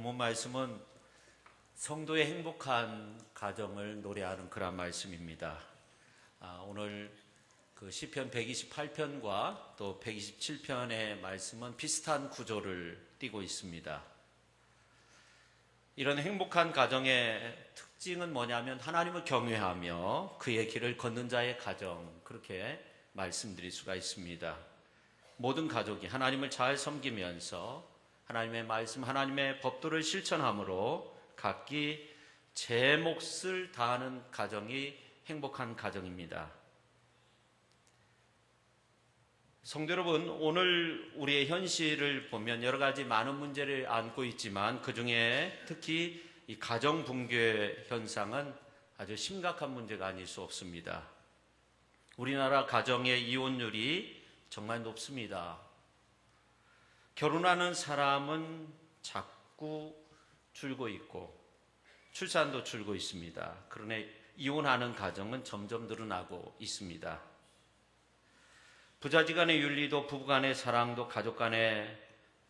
본문 말씀은 성도의 행복한 가정을 노래하는 그런 말씀입니다. 오늘 그 시편 128편과 또 127편의 말씀은 비슷한 구조를 띠고 있습니다. 이런 행복한 가정의 특징은 뭐냐면 하나님을 경외하며 그의 길을 걷는 자의 가정, 그렇게 말씀드릴 수가 있습니다. 모든 가족이 하나님을 잘 섬기면서 하나님의 말씀, 하나님의 법도를 실천함으로 각기 제 몫을 다하는 가정이 행복한 가정입니다. 성도 여러분, 오늘 우리의 현실을 보면 여러 가지 많은 문제를 안고 있지만 그 중에 특히 이 가정 붕괴 현상은 아주 심각한 문제가 아닐 수 없습니다. 우리나라 가정의 이혼율이 정말 높습니다. 결혼하는 사람은 자꾸 줄고 있고 출산도 줄고 있습니다. 그러나 이혼하는 가정은 점점 늘어나고 있습니다. 부자지간의 윤리도 부부간의 사랑도 가족간의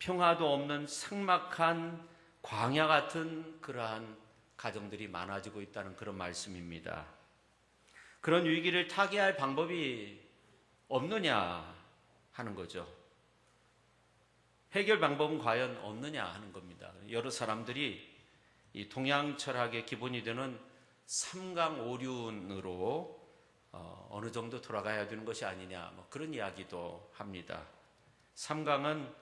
평화도 없는 삭막한 광야 같은 그러한 가정들이 많아지고 있다는 그런 말씀입니다. 그런 위기를 타개할 방법이 없느냐 하는 거죠. 해결 방법은 과연 없느냐 하는 겁니다. 여러 사람들이 이 동양 철학의 기본이 되는 삼강오륜으로 어느 정도 돌아가야 되는 것이 아니냐, 그런 이야기도 합니다. 삼강은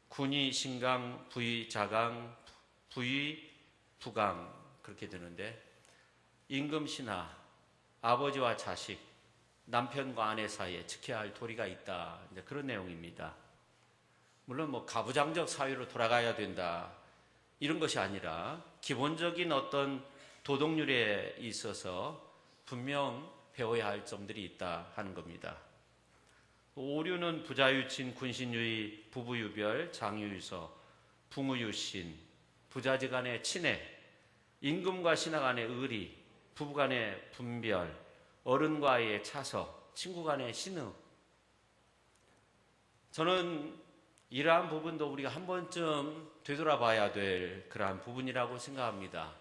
군위, 신강, 부위, 자강, 부위, 부강 그렇게 되는데 임금, 신하, 아버지와 자식, 남편과 아내 사이에 지켜야 할 도리가 있다, 이제 그런 내용입니다. 물론 가부장적 사회로 돌아가야 된다 이런 것이 아니라 기본적인 어떤 도덕률에 있어서 분명 배워야 할 점들이 있다 하는 겁니다. 오류는 부자유친, 군신유의, 부부유별, 장유유서, 부무유신, 부자지간의 친애, 임금과 신하 간의 의리, 부부간의 분별, 어른과의 차서, 친구간의 신의. 저는 이러한 부분도 우리가 한 번쯤 되돌아봐야 될 그러한 부분이라고 생각합니다.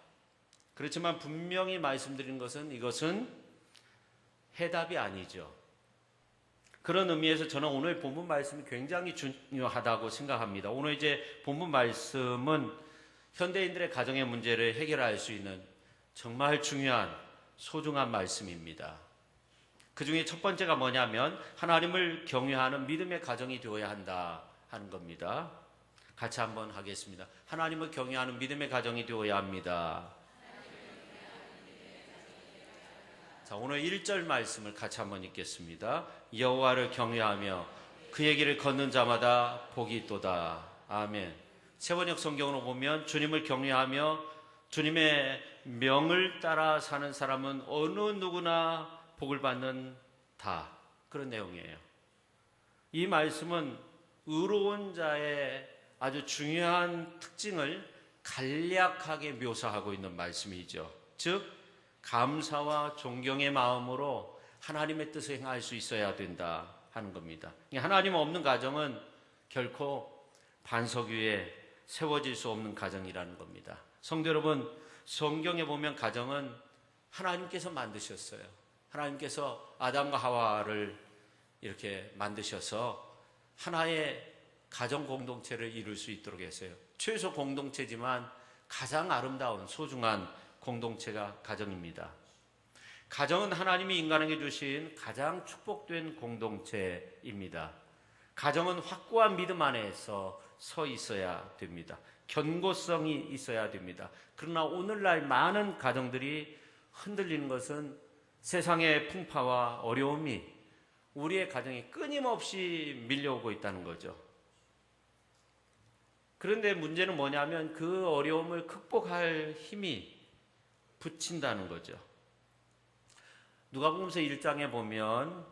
그렇지만 분명히 말씀드린 것은 이것은 해답이 아니죠. 그런 의미에서 저는 오늘 본문 말씀이 굉장히 중요하다고 생각합니다. 오늘 이제 본문 말씀은 현대인들의 가정의 문제를 해결할 수 있는 정말 중요한 소중한 말씀입니다. 그 중에 첫 번째가 뭐냐면 하나님을 경외하는 믿음의 가정이 되어야 한다 하는 겁니다. 같이 한번 하겠습니다. 하나님을 경외하는 믿음의 가정이 되어야 합니다. 자, 오늘 1절 말씀을 같이 한번 읽겠습니다. 여호와를 경외하며 그의 길을 걷는 자마다 복이 있도다. 아멘. 세번역 성경으로 보면 주님을 경외하며 주님의 명을 따라 사는 사람은 어느 누구나 복을 받는 다, 그런 내용이에요. 이 말씀은 의로운 자의 아주 중요한 특징을 간략하게 묘사하고 있는 말씀이죠. 즉 감사와 존경의 마음으로 하나님의 뜻을 행할 수 있어야 된다 하는 겁니다. 하나님 없는 가정은 결코 반석 위에 세워질 수 없는 가정이라는 겁니다. 성도 여러분, 성경에 보면 가정은 하나님께서 만드셨어요. 하나님께서 아담과 하와를 이렇게 만드셔서 하나의 가정 공동체를 이룰 수 있도록 했어요. 최소 공동체지만 가장 아름다운 소중한 공동체가 가정입니다. 가정은 하나님이 인간에게 주신 가장 축복된 공동체입니다. 가정은 확고한 믿음 안에서 서 있어야 됩니다. 견고성이 있어야 됩니다. 그러나 오늘날 많은 가정들이 흔들리는 것은 세상의 풍파와 어려움이 우리의 가정에 끊임없이 밀려오고 있다는 거죠. 그런데 문제는 뭐냐면 그 어려움을 극복할 힘이 붙인다는 거죠. 누가복음서 1장에 보면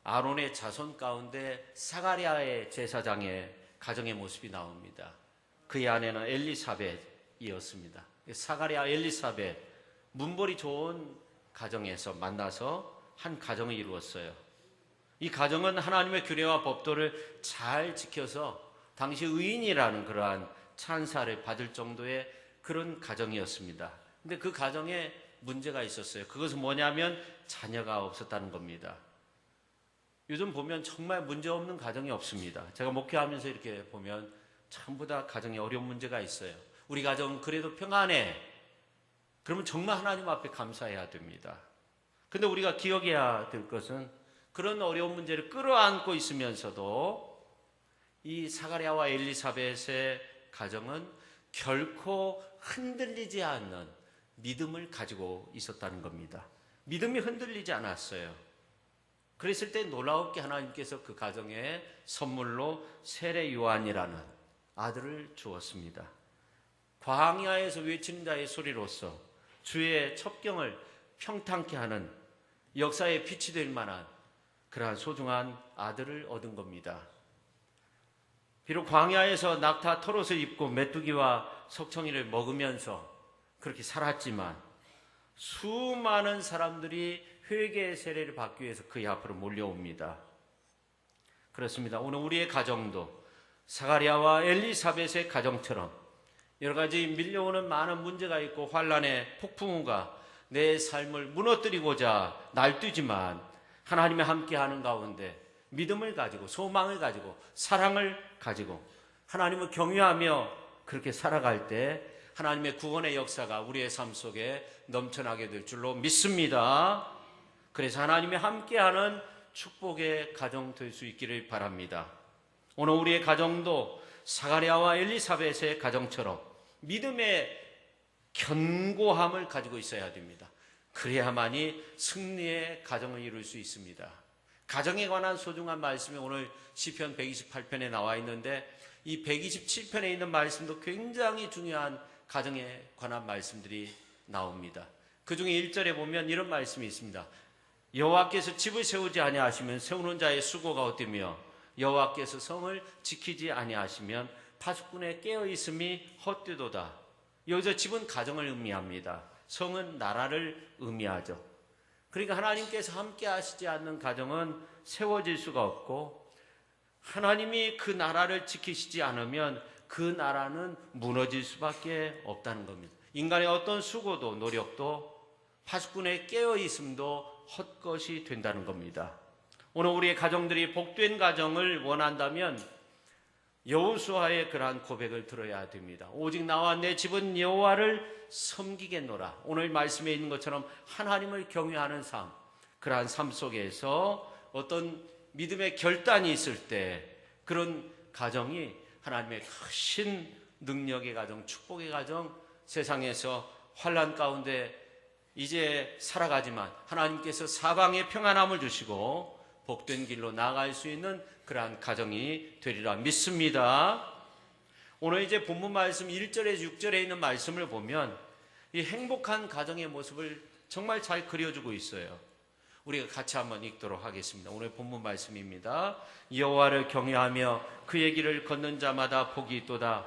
아론의 자손 가운데 사가랴의 제사장의 가정의 모습이 나옵니다. 그의 아내는 엘리사벳이었습니다. 사가랴, 엘리사벳, 문벌이 좋은 가정에서 만나서 한 가정을 이루었어요. 이 가정은 하나님의 규례와 법도를 잘 지켜서 당시 의인이라는 그러한 찬사를 받을 정도의 그런 가정이었습니다. 근데 그 가정에 문제가 있었어요. 그것은 뭐냐면 자녀가 없었다는 겁니다. 요즘 보면 정말 문제없는 가정이 없습니다. 제가 목회하면서 이렇게 보면 전부 다 가정에 어려운 문제가 있어요. 우리 가정은 그래도 평안해. 그러면 정말 하나님 앞에 감사해야 됩니다. 근데 우리가 기억해야 될 것은 그런 어려운 문제를 끌어안고 있으면서도 이 사가랴와 엘리사벳의 가정은 결코 흔들리지 않는 믿음을 가지고 있었다는 겁니다. 믿음이 흔들리지 않았어요. 그랬을 때 놀라웠게 하나님께서 그 가정에 선물로 세례 요한이라는 아들을 주었습니다. 광야에서 외치는 자의 소리로서 주의 첩경을 평탄케 하는 역사의 빛이 될 만한 그러한 소중한 아들을 얻은 겁니다. 비록 광야에서 낙타 털옷을 입고 메뚜기와 석청이를 먹으면서 그렇게 살았지만 수많은 사람들이 회개의 세례를 받기 위해서 그의 앞으로 몰려옵니다. 그렇습니다. 오늘 우리의 가정도 사가랴와 엘리사벳의 가정처럼 여러 가지 밀려오는 많은 문제가 있고 환난의 폭풍우가 내 삶을 무너뜨리고자 날뛰지만 하나님의 함께하는 가운데 믿음을 가지고 소망을 가지고 사랑을 가지고 하나님을 경외하며 그렇게 살아갈 때 하나님의 구원의 역사가 우리의 삶 속에 넘쳐나게 될 줄로 믿습니다. 그래서 하나님의 함께하는 축복의 가정 될 수 있기를 바랍니다. 오늘 우리의 가정도 사가랴와 엘리사벳의 가정처럼 믿음의 견고함을 가지고 있어야 됩니다. 그래야만이 승리의 가정을 이룰 수 있습니다. 가정에 관한 소중한 말씀이 오늘 시편 128편에 나와 있는데 이 127편에 있는 말씀도 굉장히 중요한 가정에 관한 말씀들이 나옵니다. 그 중에 1절에 보면 이런 말씀이 있습니다. 여호와께서 집을 세우지 아니하시면 세우는 자의 수고가 어때며 여호와께서 성을 지키지 아니하시면 파수꾼의 깨어있음이 헛되도다. 여기서 집은 가정을 의미합니다. 성은 나라를 의미하죠. 그러니까 하나님께서 함께 하시지 않는 가정은 세워질 수가 없고 하나님이 그 나라를 지키시지 않으면 그 나라는 무너질 수밖에 없다는 겁니다. 인간의 어떤 수고도 노력도 파수꾼의 깨어있음도 헛것이 된다는 겁니다. 오늘 우리의 가정들이 복된 가정을 원한다면 여호수아의 그러한 고백을 들어야 됩니다. 오직 나와 내 집은 여호와를 섬기겠노라. 오늘 말씀에 있는 것처럼 하나님을 경외하는 삶, 그러한 삶 속에서 어떤 믿음의 결단이 있을 때 그런 가정이 하나님의 크신 능력의 가정, 축복의 가정, 세상에서 환난 가운데 이제 살아가지만 하나님께서 사방에 평안함을 주시고 복된 길로 나아갈 수 있는 그러한 가정이 되리라 믿습니다. 오늘 이제 본문 말씀 1절에서 6절에 있는 말씀을 보면 이 행복한 가정의 모습을 정말 잘 그려주고 있어요. 우리가 같이 한번 읽도록 하겠습니다. 오늘 본문 말씀입니다. 여호와를 경외하며 그의 길을 걷는 자마다 복이 있도다.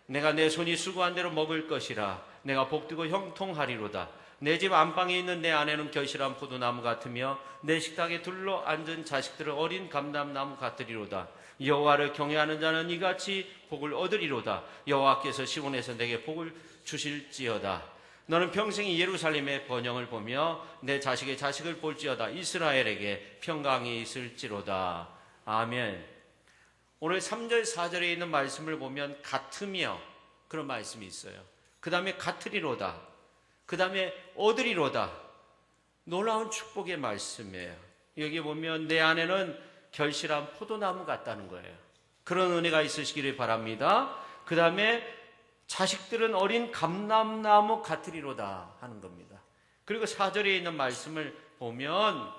내가 내 손이 수고한 대로 먹을 것이라. 내가 복되고 형통하리로다. 내 집 안방에 있는 내 아내는 결실한 포도나무 같으며 내 식탁에 둘러 앉은 자식들은 어린 감람나무 같으리로다. 여호와를 경외하는 자는 이같이 복을 얻으리로다. 여호와께서 시온에서 내게 복을 주실지어다. 너는 평생이 예루살렘의 번영을 보며 내 자식의 자식을 볼지어다. 이스라엘에게 평강이 있을지로다. 아멘. 오늘 3절 4절에 있는 말씀을 보면 같으며 그런 말씀이 있어요. 그 다음에 같으리로다. 그 다음에 얻으리로다. 놀라운 축복의 말씀이에요. 여기 보면 내 안에는 결실한 포도나무 같다는 거예요. 그런 은혜가 있으시기를 바랍니다. 그 다음에 자식들은 어린 감람나무 같으리로다 하는 겁니다. 그리고 4절에 있는 말씀을 보면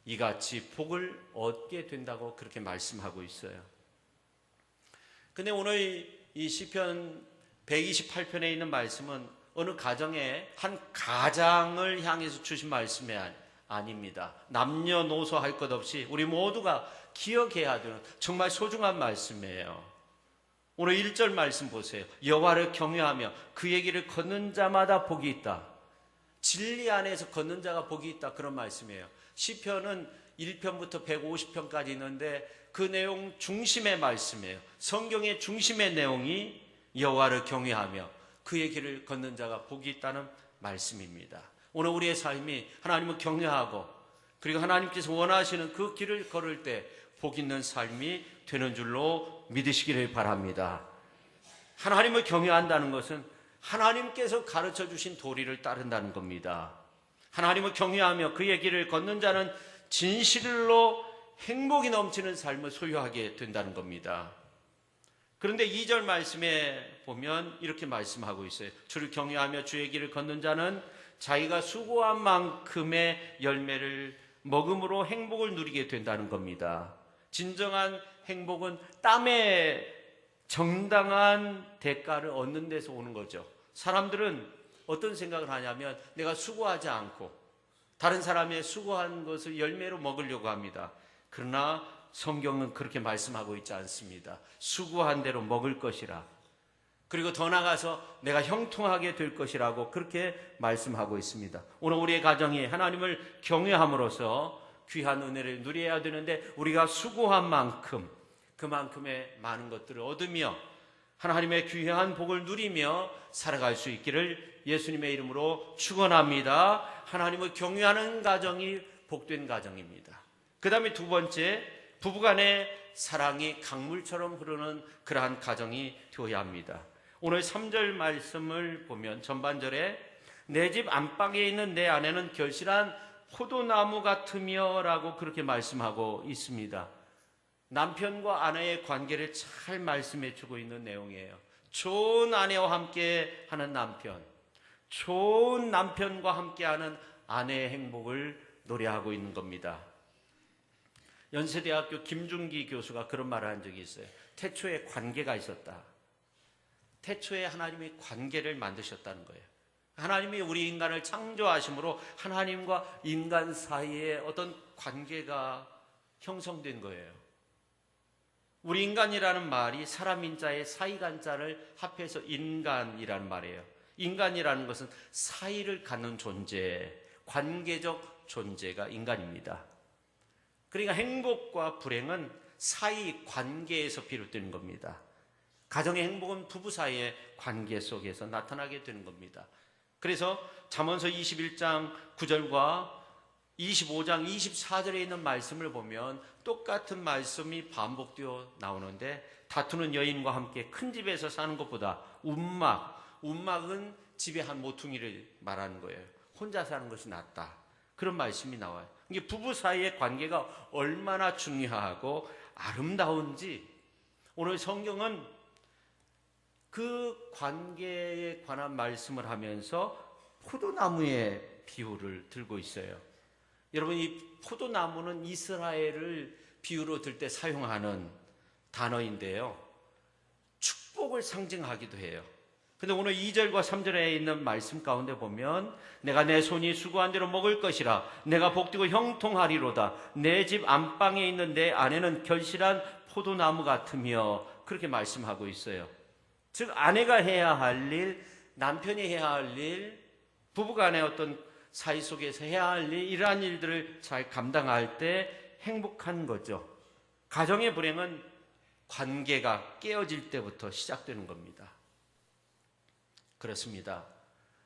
이같이 복을 얻게 된다고 그렇게 말씀하고 있어요. 근데 오늘 이 시편 128편에 있는 말씀은 어느 가정의 한 가장을 향해서 주신 말씀이 아닙니다. 남녀노소 할 것 없이 우리 모두가 기억해야 되는 정말 소중한 말씀이에요. 오늘 1절 말씀 보세요. 여호와를 경외하며 그의 길을 걷는 자마다 복이 있다. 진리 안에서 걷는 자가 복이 있다. 그런 말씀이에요. 시편은 1편부터 150편까지 있는데 그 내용 중심의 말씀이에요. 성경의 중심의 내용이 여호와를 경외하며 그의 길을 걷는 자가 복이 있다는 말씀입니다. 오늘 우리의 삶이 하나님을 경외하고 그리고 하나님께서 원하시는 그 길을 걸을 때 복 있는 삶이 되는 줄로 믿으시기를 바랍니다. 하나님을 경외한다는 것은 하나님께서 가르쳐 주신 도리를 따른다는 겁니다. 하나님을 경외하며 그의 길을 걷는 자는 진실로 행복이 넘치는 삶을 소유하게 된다는 겁니다. 그런데 2절 말씀에 보면 이렇게 말씀하고 있어요. 주를 경외하며 주의 길을 걷는 자는 자기가 수고한 만큼의 열매를 먹음으로 행복을 누리게 된다는 겁니다. 진정한 행복은 땀의 정당한 대가를 얻는 데서 오는 거죠. 사람들은 어떤 생각을 하냐면 내가 수고하지 않고 다른 사람의 수고한 것을 열매로 먹으려고 합니다. 그러나 성경은 그렇게 말씀하고 있지 않습니다. 수고한 대로 먹을 것이라. 그리고 더 나아가서 내가 형통하게 될 것이라고 그렇게 말씀하고 있습니다. 오늘 우리의 가정이 하나님을 경외함으로써 귀한 은혜를 누려야 되는데 우리가 수고한 만큼 그만큼의 많은 것들을 얻으며 하나님의 귀한 복을 누리며 살아갈 수 있기를 예수님의 이름으로 축원합니다. 하나님을 경외하는 가정이 복된 가정입니다. 그 다음에 두 번째, 부부간의 사랑이 강물처럼 흐르는 그러한 가정이 되어야 합니다. 오늘 3절 말씀을 보면 전반절에 내 집 안방에 있는 내 아내는 결실한 포도나무 같으며 라고 그렇게 말씀하고 있습니다. 남편과 아내의 관계를 잘 말씀해 주고 있는 내용이에요. 좋은 아내와 함께 하는 남편, 좋은 남편과 함께하는 아내의 행복을 노래하고 있는 겁니다. 연세대학교 김중기 교수가 그런 말을 한 적이 있어요. 태초에 관계가 있었다. 태초에 하나님이 관계를 만드셨다는 거예요. 하나님이 우리 인간을 창조하심으로 하나님과 인간 사이에 어떤 관계가 형성된 거예요. 우리 인간이라는 말이 사람 인자의 사이간자를 합해서 인간이라는 말이에요. 인간이라는 것은 사이를 갖는 존재, 관계적 존재가 인간입니다. 그러니까 행복과 불행은 사이 관계에서 비롯되는 겁니다. 가정의 행복은 부부 사이의 관계 속에서 나타나게 되는 겁니다. 그래서 잠언서 21장 9절과 25장 24절에 있는 말씀을 보면 똑같은 말씀이 반복되어 나오는데 다투는 여인과 함께 큰 집에서 사는 것보다 운막은 집의 한 모퉁이를 말하는 거예요. 혼자 사는 것이 낫다. 그런 말씀이 나와요. 이게 부부 사이의 관계가 얼마나 중요하고 아름다운지 오늘 성경은 그 관계에 관한 말씀을 하면서 포도나무의 비유를 들고 있어요. 여러분, 이 포도나무는 이스라엘을 비유로 들 때 사용하는 단어인데요. 축복을 상징하기도 해요. 근데 오늘 2절과 3절에 있는 말씀 가운데 보면 내가 내 손이 수고한 대로 먹을 것이라 내가 복되고 형통하리로다 내 집 안방에 있는 내 아내는 결실한 포도나무 같으며 그렇게 말씀하고 있어요. 즉 아내가 해야 할 일, 남편이 해야 할 일, 부부간의 어떤 사이 속에서 해야 할 일, 이러한 일들을 잘 감당할 때 행복한 거죠. 가정의 불행은 관계가 깨어질 때부터 시작되는 겁니다. 그렇습니다.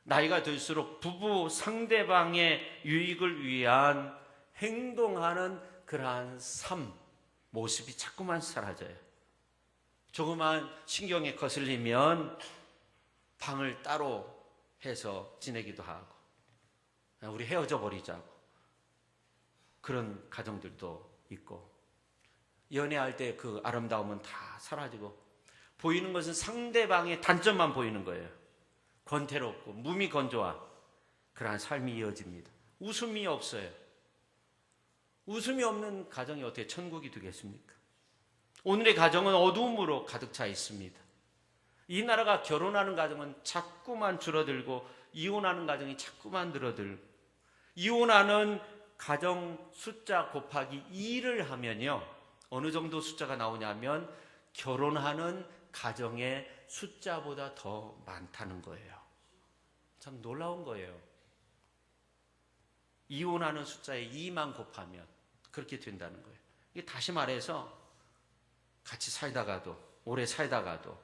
나이가 들수록 부부 상대방의 유익을 위한 행동하는 그러한 삶, 모습이 자꾸만 사라져요. 조그만 신경에 거슬리면 방을 따로 해서 지내기도 하고 우리 헤어져 버리자고 그런 가정들도 있고 연애할 때 그 아름다움은 다 사라지고 보이는 것은 상대방의 단점만 보이는 거예요. 권태롭고 무미건조한 그러한 삶이 이어집니다. 웃음이 없어요. 웃음이 없는 가정이 어떻게 천국이 되겠습니까? 오늘의 가정은 어두움으로 가득 차 있습니다. 이 나라가 결혼하는 가정은 자꾸만 줄어들고 이혼하는 가정이 자꾸만 늘어들고 이혼하는 가정 숫자 곱하기 2를 하면요 어느 정도 숫자가 나오냐면 결혼하는 가정의 숫자보다 더 많다는 거예요. 참 놀라운 거예요. 이혼하는 숫자에 2만 곱하면 그렇게 된다는 거예요. 이게 다시 말해서 같이 살다가도 오래 살다가도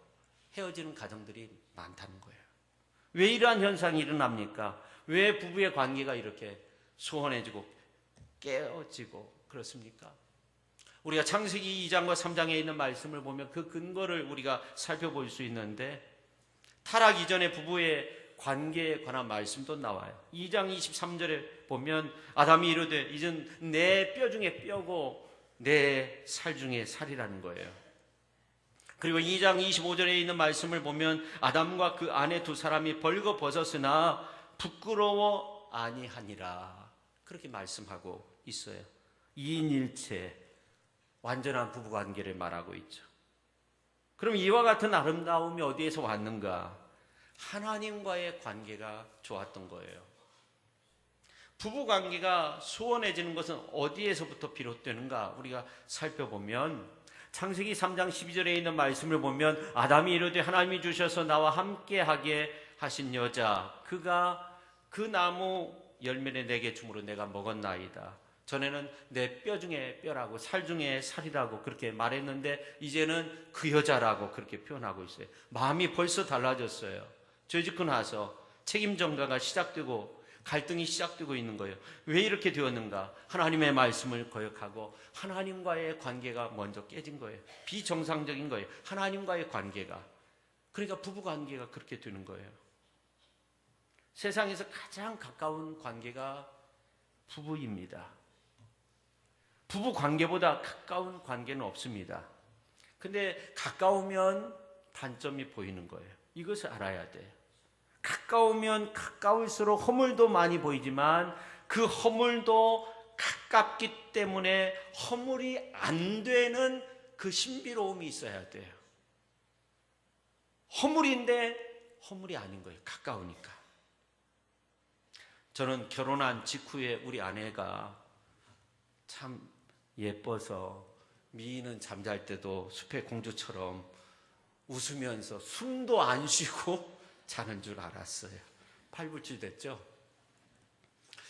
헤어지는 가정들이 많다는 거예요. 왜 이러한 현상이 일어납니까? 왜 부부의 관계가 이렇게 소원해지고 깨어지고 그렇습니까? 우리가 창세기 2장과 3장에 있는 말씀을 보면 그 근거를 우리가 살펴볼 수 있는데, 타락 이전의 부부의 관계에 관한 말씀도 나와요. 2장 23절에 보면 아담이 이르되 이젠 내 뼈 중에 뼈고 내 살 중에 살이라는 거예요. 그리고 2장 25절에 있는 말씀을 보면 아담과 그 아내 두 사람이 벌거벗었으나 부끄러워 아니하니라, 그렇게 말씀하고 있어요. 2인일체 완전한 부부관계를 말하고 있죠. 그럼 이와 같은 아름다움이 어디에서 왔는가? 하나님과의 관계가 좋았던 거예요. 부부관계가 소원해지는 것은 어디에서부터 비롯되는가? 우리가 살펴보면 창세기 3장 12절에 있는 말씀을 보면 아담이 이르되 하나님이 주셔서 나와 함께하게 하신 여자, 그가 그 나무 열매를 내게 주므로 내가 먹었나이다. 전에는 내 뼈 중에 뼈라고 살 중에 살이라고 그렇게 말했는데 이제는 그 여자라고 그렇게 표현하고 있어요. 마음이 벌써 달라졌어요. 죄 짓고 나서 책임 전가가 시작되고 갈등이 시작되고 있는 거예요. 왜 이렇게 되었는가? 하나님의 말씀을 거역하고 하나님과의 관계가 먼저 깨진 거예요. 비정상적인 거예요. 하나님과의 관계가. 그러니까 부부 관계가 그렇게 되는 거예요. 세상에서 가장 가까운 관계가 부부입니다. 부부 관계보다 가까운 관계는 없습니다. 근데 가까우면 단점이 보이는 거예요. 이것을 알아야 돼요. 가까우면 가까울수록 허물도 많이 보이지만 그 허물도 가깝기 때문에 허물이 안 되는 그 신비로움이 있어야 돼요. 허물인데 허물이 아닌 거예요. 가까우니까. 저는 결혼한 직후에 우리 아내가 참 예뻐서 미인은 잠잘 때도 숲의 공주처럼 웃으면서 숨도 안 쉬고 자는 줄 알았어요. 팔불출 됐죠?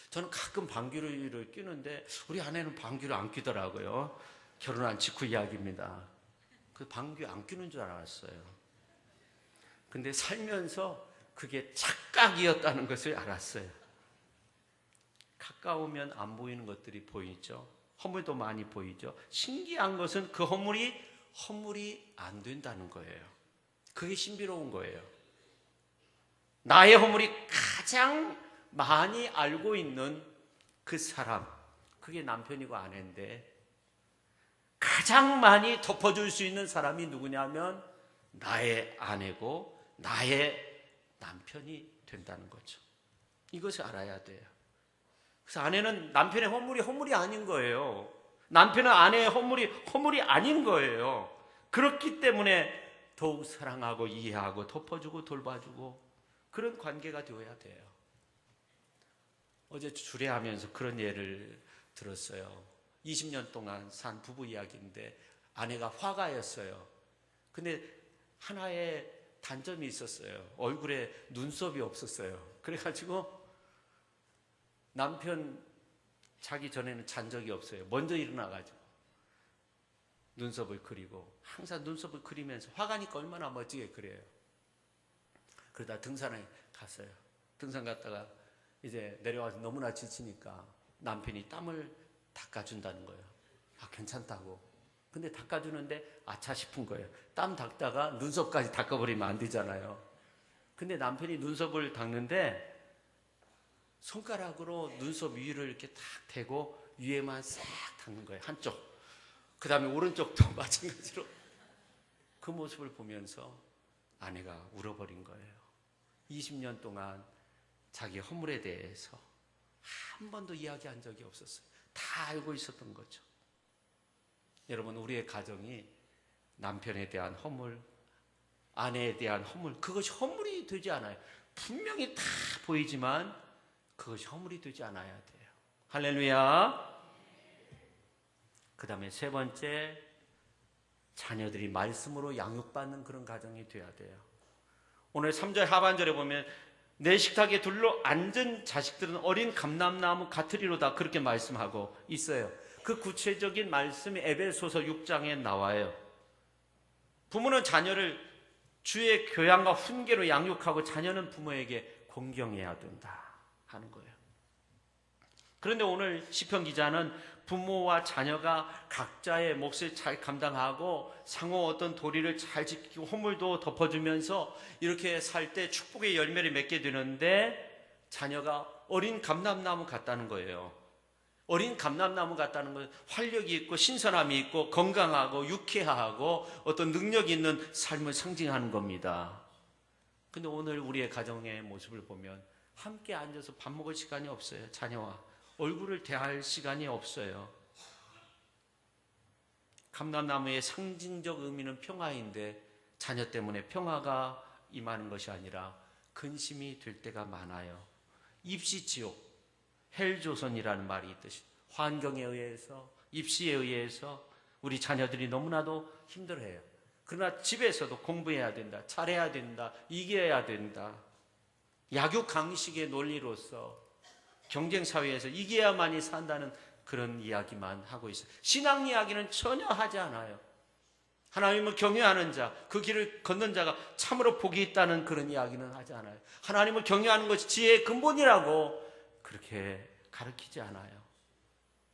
저는 가끔 방귀를 뀌는데 우리 아내는 방귀를 안 뀌더라고요. 결혼한 직후 이야기입니다. 그 방귀 안 뀌는 줄 알았어요. 근데 살면서 그게 착각이었다는 것을 알았어요. 가까우면 안 보이는 것들이 보이죠. 허물도 많이 보이죠. 신기한 것은 그 허물이 안 된다는 거예요. 그게 신비로운 거예요. 나의 허물이 가장 많이 알고 있는 그 사람, 그게 남편이고 아내인데 가장 많이 덮어줄 수 있는 사람이 누구냐면 나의 아내고 나의 남편이 된다는 거죠. 이것을 알아야 돼요. 그래서 아내는 남편의 허물이 아닌 거예요. 남편은 아내의 허물이 아닌 거예요. 그렇기 때문에 더욱 사랑하고 이해하고 덮어주고 돌봐주고 그런 관계가 되어야 돼요. 어제 주례하면서 그런 예를 들었어요. 20년 동안 산 부부 이야기인데 아내가 화가였어요. 근데 하나의 단점이 있었어요. 얼굴에 눈썹이 없었어요. 그래가지고 남편 자기 전에는 잔 적이 없어요. 먼저 일어나가지고 눈썹을 그리고 항상 눈썹을 그리면서 화가니까 얼마나 멋지게 그려요. 그러다 등산에 갔어요. 등산 갔다가 이제 내려와서 너무나 지치니까 남편이 땀을 닦아준다는 거예요. 아, 괜찮다고. 근데 닦아주는데 아차 싶은 거예요. 땀 닦다가 눈썹까지 닦아버리면 안 되잖아요. 근데 남편이 눈썹을 닦는데 손가락으로 눈썹 위를 이렇게 탁 대고 위에만 싹 닦는 거예요. 한쪽. 그 다음에 오른쪽도 마찬가지로. 그 모습을 보면서 아내가 울어버린 거예요. 20년 동안 자기 허물에 대해서 한 번도 이야기한 적이 없었어요. 다 알고 있었던 거죠. 여러분, 우리의 가정이 남편에 대한 허물, 아내에 대한 허물, 그것이 허물이 되지 않아요. 분명히 다 보이지만 그것이 허물이 되지 않아야 돼요. 할렐루야. 그 다음에 세 번째, 자녀들이 말씀으로 양육받는 그런 가정이 돼야 돼요. 오늘 3절 하반절에 보면 내 식탁에 둘러 앉은 자식들은 어린 감람나무 같으리로다, 그렇게 말씀하고 있어요. 그 구체적인 말씀이 에베소서 6장에 나와요. 부모는 자녀를 주의 교양과 훈계로 양육하고 자녀는 부모에게 공경해야 된다 하는 거예요. 그런데 오늘 시편 기자는 부모와 자녀가 각자의 몫을 잘 감당하고 상호 어떤 도리를 잘 지키고 허물도 덮어주면서 이렇게 살 때 축복의 열매를 맺게 되는데 자녀가 어린 감람나무 같다는 거예요. 어린 감람나무 같다는 건 활력이 있고 신선함이 있고 건강하고 유쾌하고 어떤 능력이 있는 삶을 상징하는 겁니다. 근데 오늘 우리의 가정의 모습을 보면 함께 앉아서 밥 먹을 시간이 없어요. 자녀와 얼굴을 대할 시간이 없어요. 감람나무의 상징적 의미는 평화인데 자녀 때문에 평화가 임하는 것이 아니라 근심이 될 때가 많아요. 입시지옥, 헬조선이라는 말이 있듯이 환경에 의해서, 입시에 의해서 우리 자녀들이 너무나도 힘들어해요. 그러나 집에서도 공부해야 된다, 잘해야 된다, 이겨야 된다. 약육 강식의 논리로서 경쟁사회에서 이겨야만이 산다는 그런 이야기만 하고 있어요. 신앙 이야기는 전혀 하지 않아요. 하나님을 경외하는 자, 그 길을 걷는 자가 참으로 복이 있다는 그런 이야기는 하지 않아요. 하나님을 경외하는 것이 지혜의 근본이라고 그렇게 가르치지 않아요.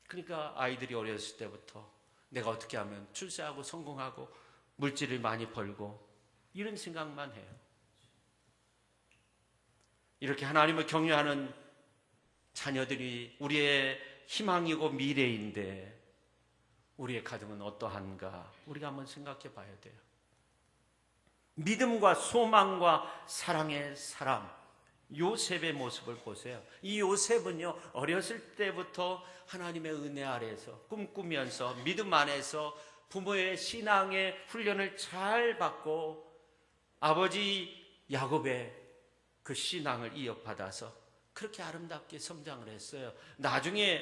그러니까 아이들이 어렸을 때부터 내가 어떻게 하면 출세하고 성공하고 물질을 많이 벌고 이런 생각만 해요. 이렇게 하나님을 경외하는 자녀들이 우리의 희망이고 미래인데 우리의 가정은 어떠한가 우리가 한번 생각해 봐야 돼요. 믿음과 소망과 사랑의 사람 요셉의 모습을 보세요. 이 요셉은요 어렸을 때부터 하나님의 은혜 아래에서 꿈꾸면서 믿음 안에서 부모의 신앙의 훈련을 잘 받고 아버지 야곱의 그 신앙을 이어받아서 그렇게 아름답게 성장을 했어요. 나중에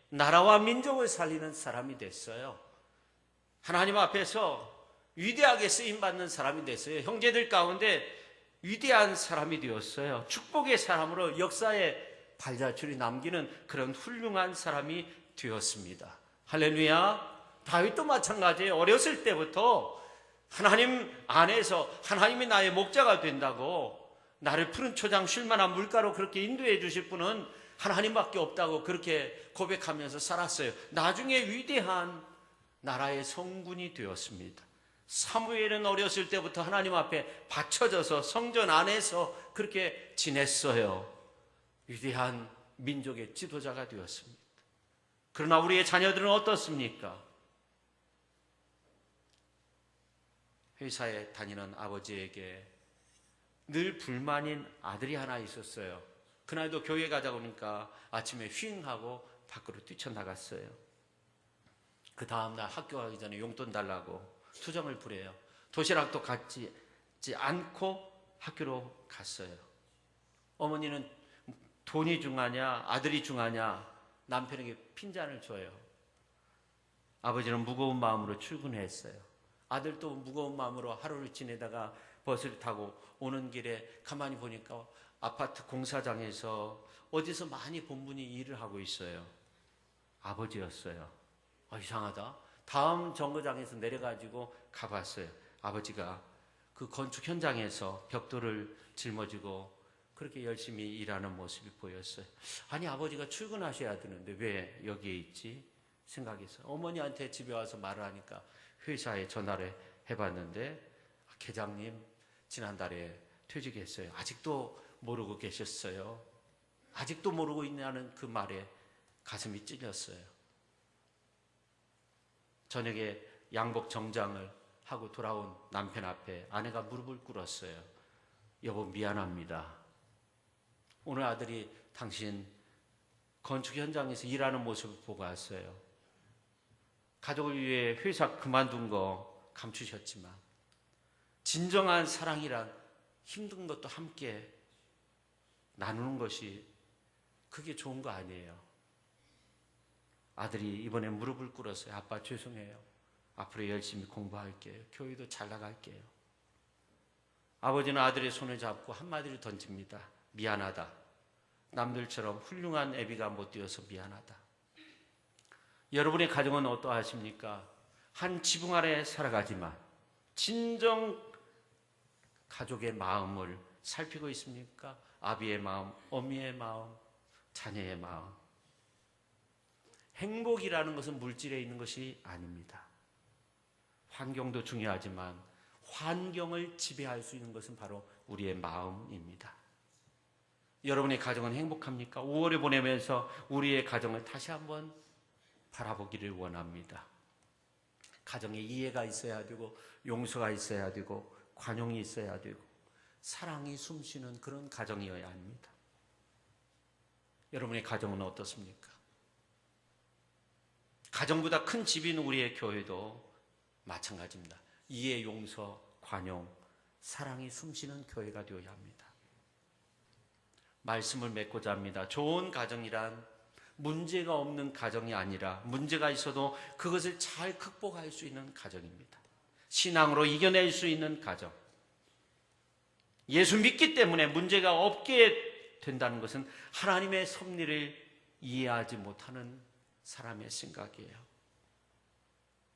나라와 민족을 살리는 사람이 됐어요. 하나님 앞에서 위대하게 쓰임받는 사람이 됐어요. 형제들 가운데 위대한 사람이 되었어요. 축복의 사람으로 역사에 발자취를 남기는 그런 훌륭한 사람이 되었습니다. 할렐루야. 다윗도 마찬가지예요. 어렸을 때부터 하나님 안에서 하나님이 나의 목자가 된다고 나를 푸른 초장 쉴 만한 물가로 그렇게 인도해 주실 분은 하나님밖에 없다고 그렇게 고백하면서 살았어요. 나중에 위대한 나라의 성군이 되었습니다. 사무엘은 어렸을 때부터 하나님 앞에 받쳐져서 성전 안에서 그렇게 지냈어요. 위대한 민족의 지도자가 되었습니다. 그러나 우리의 자녀들은 어떻습니까? 회사에 다니는 아버지에게 늘 불만인 아들이 하나 있었어요. 그날도 교회 가자고 하니까 아침에 휘잉하고 밖으로 뛰쳐나갔어요. 그 다음날 학교 가기 전에 용돈 달라고 투정을 부려요. 도시락도 갖지 않고 학교로 갔어요. 어머니는 돈이 중하냐 아들이 중하냐 남편에게 핀잔을 줘요. 아버지는 무거운 마음으로 출근했어요. 아들도 무거운 마음으로 하루를 지내다가 버스를 타고 오는 길에 가만히 보니까 아파트 공사장에서 어디서 많이 본 분이 일을 하고 있어요. 아버지였어요. 이상하다. 다음 정거장에서 내려가지고 가봤어요. 아버지가 그 건축 현장에서 벽돌을 짊어지고 그렇게 열심히 일하는 모습이 보였어요. 아니 아버지가 출근하셔야 되는데 왜 여기에 있지? 생각했어요. 어머니한테 집에 와서 말을 하니까 회사에 전화를 해봤는데 계장님 지난달에 퇴직했어요. 아직도 모르고 계셨어요. 아직도 모르고 있냐는 그 말에 가슴이 찔렸어요. 저녁에 양복 정장을 하고 돌아온 남편 앞에 아내가 무릎을 꿇었어요. 여보 미안합니다. 오늘 아들이 당신 건축 현장에서 일하는 모습을 보고 왔어요. 가족을 위해 회사 그만둔 거 감추셨지만 진정한 사랑이란 힘든 것도 함께 나누는 것이 그게 좋은 거 아니에요. 아들이 이번에 무릎을 꿇었어요. 아빠 죄송해요. 앞으로 열심히 공부할게요. 교회도 잘 나갈게요. 아버지는 아들의 손을 잡고 한마디를 던집니다. 미안하다. 남들처럼 훌륭한 애비가 못 되어서 미안하다. 여러분의 가정은 어떠하십니까? 한 지붕 아래 살아가지만 진정 가족의 마음을 살피고 있습니까? 아비의 마음, 어미의 마음, 자녀의 마음. 행복이라는 것은 물질에 있는 것이 아닙니다. 환경도 중요하지만 환경을 지배할 수 있는 것은 바로 우리의 마음입니다. 여러분의 가정은 행복합니까? 5월을 보내면서 우리의 가정을 다시 한번 바라보기를 원합니다. 가정에 이해가 있어야 되고 용서가 있어야 되고 관용이 있어야 되고 사랑이 숨쉬는 그런 가정이어야 합니다. 여러분의 가정은 어떻습니까? 가정보다 큰 집인 우리의 교회도 마찬가지입니다. 이해, 용서, 관용, 사랑이 숨쉬는 교회가 되어야 합니다. 말씀을 맺고자 합니다. 좋은 가정이란 문제가 없는 가정이 아니라 문제가 있어도 그것을 잘 극복할 수 있는 가정입니다. 신앙으로 이겨낼 수 있는 가정. 예수 믿기 때문에 문제가 없게 된다는 것은 하나님의 섭리를 이해하지 못하는 사람의 생각이에요.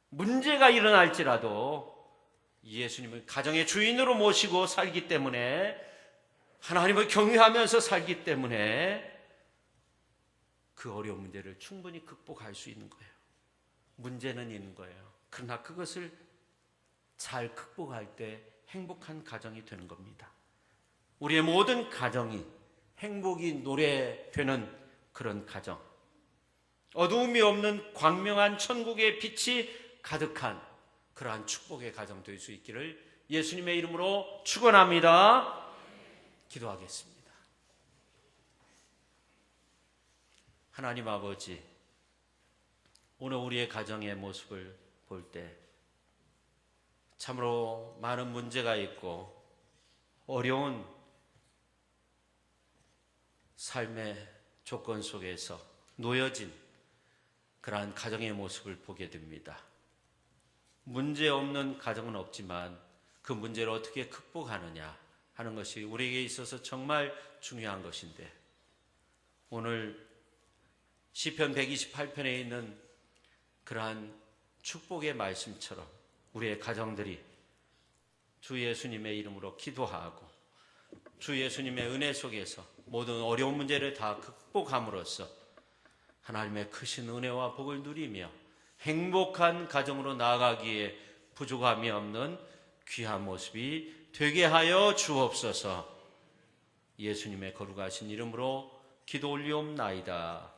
문제가 일어날지라도 예수님을 가정의 주인으로 모시고 살기 때문에 하나님을 경외하면서 살기 때문에 그 어려운 문제를 충분히 극복할 수 있는 거예요. 문제는 있는 거예요. 그러나 그것을 잘 극복할 때 행복한 가정이 되는 겁니다. 우리의 모든 가정이 행복이 노래되는 그런 가정, 어두움이 없는 광명한 천국의 빛이 가득한 그러한 축복의 가정 될 수 있기를 예수님의 이름으로 축원합니다. 기도하겠습니다. 하나님 아버지, 오늘 우리의 가정의 모습을 볼 때 참으로 많은 문제가 있고 어려운 삶의 조건 속에서 놓여진 그러한 가정의 모습을 보게 됩니다. 문제 없는 가정은 없지만 그 문제를 어떻게 극복하느냐 하는 것이 우리에게 있어서 정말 중요한 것인데, 오늘 시편 128편에 있는 그러한 축복의 말씀처럼 우리의 가정들이 주 예수님의 이름으로 기도하고 주 예수님의 은혜 속에서 모든 어려운 문제를 다 극복함으로써 하나님의 크신 은혜와 복을 누리며 행복한 가정으로 나아가기에 부족함이 없는 귀한 모습이 되게 하여 주옵소서. 예수님의 거룩하신 이름으로 기도 올리옵나이다.